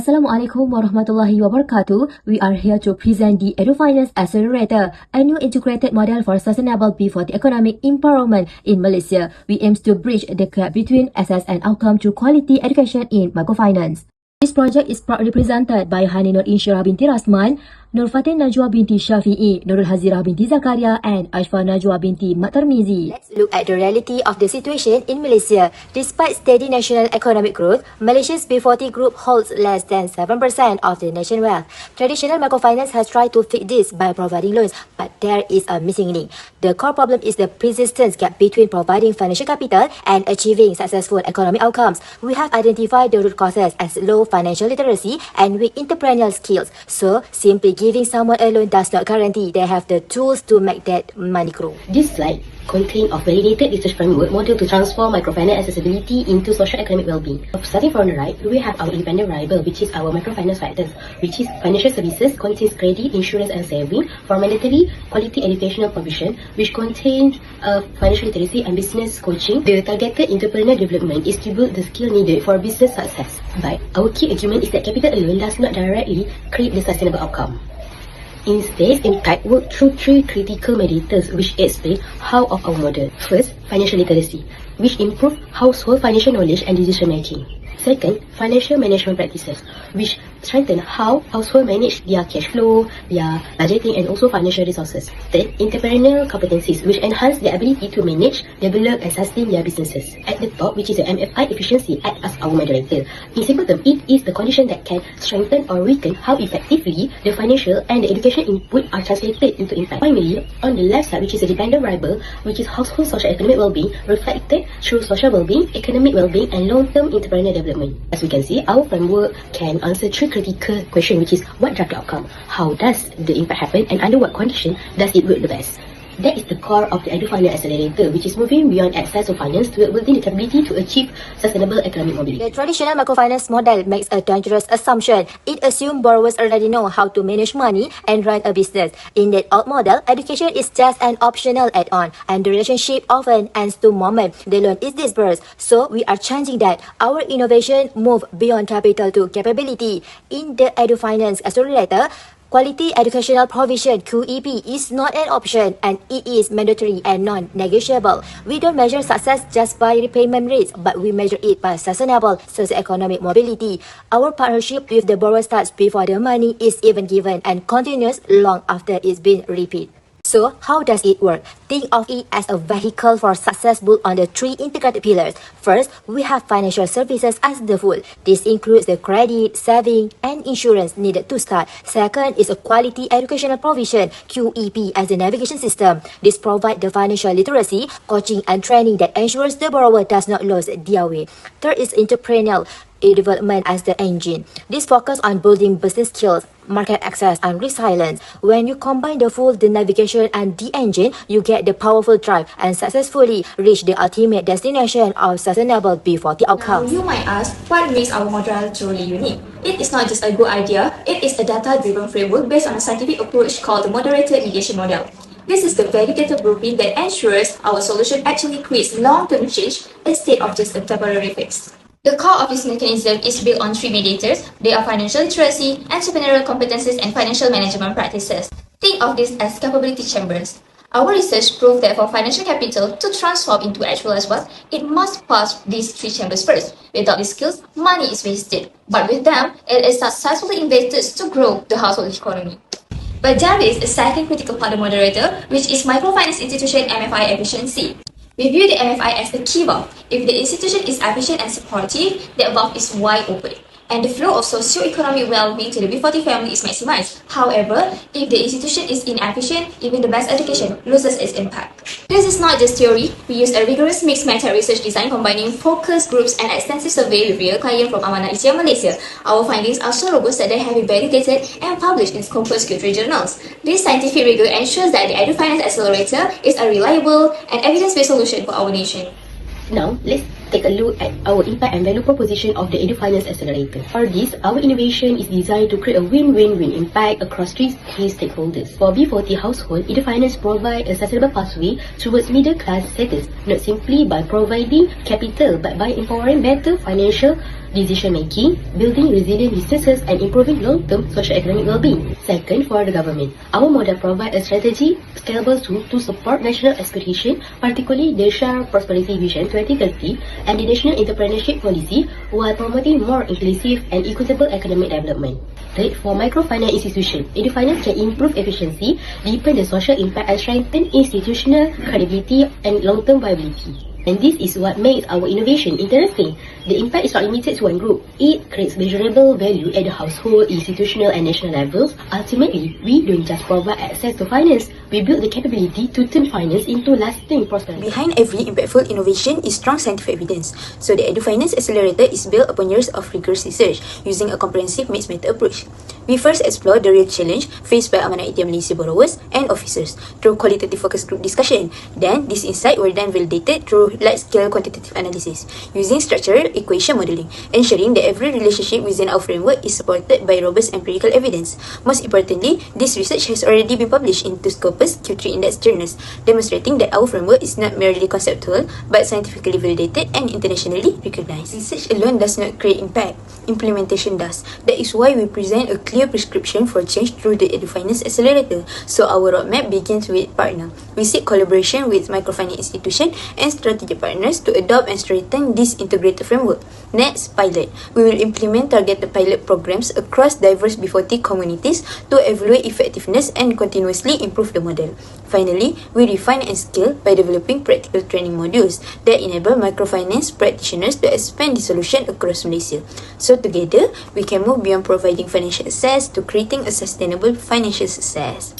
Assalamualaikum warahmatullahi wabarakatuh. We are here to present the Edufinance Accelerator, a new integrated model for sustainable B40 economic empowerment in Malaysia. We aim to bridge the gap between access and outcome to quality education in microfinance. This project is proudly presented by Hani Nur Insyirah binti Rasman, Nur Fatin Najwa binti Syafi'i, Nurul Hazirah binti Zakaria and Ashfa Najwa binti Mat Tarmizi. Let's look at the reality of the situation in Malaysia. Despite steady national economic growth, Malaysia's B40 group holds less than 7% of the nation wealth. Traditional microfinance has tried to fix this by providing loans, but there is a missing link. The core problem is the persistent gap between providing financial capital and achieving successful economic outcomes. We have identified the root causes as low financial literacy and weak entrepreneurial skills. So, simply giving someone a loan does not guarantee they have the tools to make that money grow. This slide contains a validated research framework model to transform microfinance accessibility into socio-economic well-being. Starting from the right, we have our independent variable, which is our microfinance factors, which is financial services, contains credit, insurance and saving, for mandatory quality educational provision, which contains financial literacy and business coaching. The targeted entrepreneurial development is to build the skill needed for business success. But our key argument is that capital alone does not directly create the sustainable outcome. Instead, impact work through three critical mediators which explain how of our model. First, financial literacy, which improve household financial knowledge and decision making. Second, financial management practices, which strengthen how households manage their cash flow, their budgeting and also financial resources. Third, entrepreneurial competencies, which enhance their ability to manage, develop and sustain their businesses. At the top, which is the MFI efficiency, act as our moderator. In simple terms, it is the condition that can strengthen or weaken how effectively the financial and the education input are translated into impact. Finally, on the left side, which is a dependent variable, which is household social economic well-being, reflected through social well-being, economic well-being and long-term entrepreneurial development. As we can see, our framework can answer three critical questions, which is what drives the outcome, how does the impact happen, and under what condition does it work the best. That is the core of the Edufinance Accelerator, which is moving beyond access to finance to building the capability to achieve sustainable economic mobility. The traditional microfinance model makes a dangerous assumption. It assumes borrowers already know how to manage money and run a business. In that old model, education is just an optional add-on, and the relationship often ends the moment the loan is disbursed. So we are changing that. Our innovation move beyond capital to capability. In the Edufinance Accelerator, Quality Educational Provision (QEP) is not an option and it is mandatory and non-negotiable. We don't measure success just by repayment rates, but we measure it by sustainable socio-economic mobility. Our partnership with the borrower starts before the money is even given and continues long after it's been repaid. So, how does it work? Think of it as a vehicle for success built on the three integrated pillars. First, we have financial services as the full. This includes the credit, saving, and insurance needed to start. Second is a quality educational provision, QEP, as the navigation system. This provides the financial literacy, coaching, and training that ensures the borrower does not lose their way. Third is entrepreneurial development as the engine. This focuses on building business skills, market access and resilience. When you combine the navigation and the engine, you get the powerful drive and successfully reach the ultimate destination of sustainable B40 outcomes. Now you might ask, what makes our model truly unique? It is not just a good idea, it is a data-driven framework based on a scientific approach called the moderated mediation model. This is the validated blueprint that ensures our solution actually creates long-term change instead of just a temporary fix. The core of this mechanism is built on three mediators. They are financial literacy, entrepreneurial competencies, and financial management practices. Think of this as capability chambers. Our research proved that for financial capital to transform into actualized wealth, it must pass these three chambers first. Without these skills, money is wasted. But with them, it is successfully invested to grow the household economy. But there is a second critical part of the moderator, which is microfinance institution MFI efficiency. We view the MFI as the key valve. If the institution is efficient and supportive, that valve is wide open, and the flow of socio-economic well-being to the B40 family is maximized. However, if the institution is inefficient, even the best education loses its impact. This is not just theory. We use a rigorous mixed method research design combining focus groups and extensive survey with real clients from MALAYSIA, Malaysia. Our findings are so robust that they have been validated and published in Scopus Q3 journals. This scientific rigor ensures that the Edufinance Accelerator is a reliable and evidence-based solution for our nation. Now, let's take a look at our impact and value proposition of the Edufinance Accelerator. For this, our innovation is designed to create a win-win-win impact across three key stakeholders. For B40 household, Edufinance provides a sustainable pathway towards middle class status, not simply by providing capital but by empowering better financial decision making, building resilient businesses and improving long-term socio-economic well-being. Second, for the government, our model provides a strategy scalable tool to support national aspiration, particularly the Share Prosperity Vision 2030 and the National Entrepreneurship Policy, while promoting more inclusive and equitable economic development. Third, for microfinance institutions, Edufinance can improve efficiency, deepen the social impact and strengthen institutional credibility and long-term viability. And this is what makes our innovation interesting. The impact is not limited to one group. It creates measurable value at the household, institutional and national levels. Ultimately, we don't just provide access to finance, we build the capability to turn finance into lasting prosperity. Behind every impactful innovation is strong scientific evidence. So the Edufinance Accelerator is built upon years of rigorous research using a comprehensive mixed method approach. We first explore the real challenge faced by Amanah ATM Malaysia borrowers and officers through qualitative focus group discussion. Then, these insights were then validated through large-scale quantitative analysis using structural equation modeling, ensuring that every relationship within our framework is supported by robust empirical evidence. Most importantly, this research has already been published in two Scopus Q3 Index journals, demonstrating that our framework is not merely conceptual but scientifically validated and internationally recognized. Research alone does not create impact, implementation does. That is why we present a clear prescription for change through the Edufinance Accelerator. So our roadmap begins with partner. We seek collaboration with microfinance institutions and strategic partners to adopt and strengthen this integrated framework. Next, pilot. We will implement targeted pilot programs across diverse B40 communities to evaluate effectiveness and continuously improve the model. Finally, we refine and scale by developing practical training modules that enable microfinance practitioners to expand the solution across Malaysia. So together, we can move beyond providing financial access to creating a sustainable financial success.